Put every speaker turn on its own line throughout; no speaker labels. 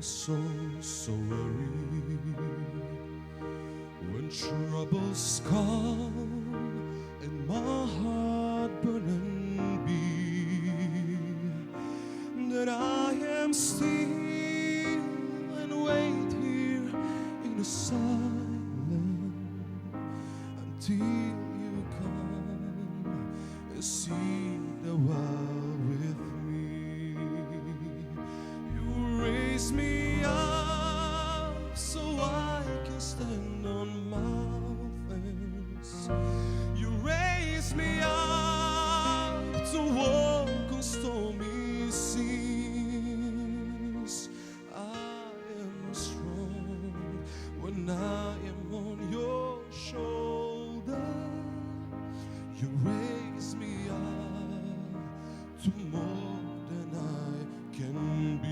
so worried when troubles come and my heart burning be, that I am still and wait here in the silence until you come and see the world with me. You raise me up so I can stand on mountains. You raise me up to walk on stormy seas. I am strong when I am on your shoulder. You raise me up to more than I can be.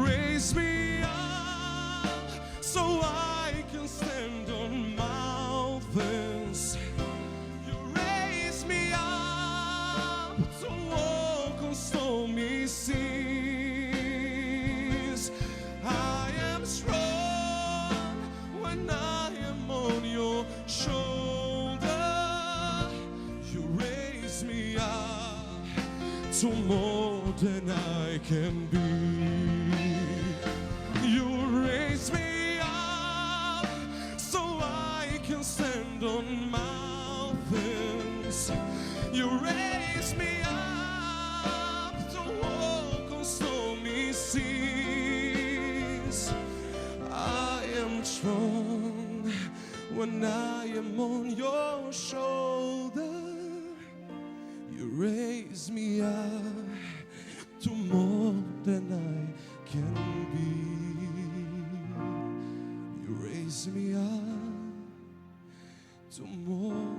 Raise me up so I can stand on mountains. You raise me up to walk on stormy seas. I am strong when I am on your shoulder. You raise me up to more than I can be. You raise me up so I can stand on mountains. You raise me up to walk on stormy seas. I am strong when I am on your shoulder. You raise me up to more than I can be. You raise me up to more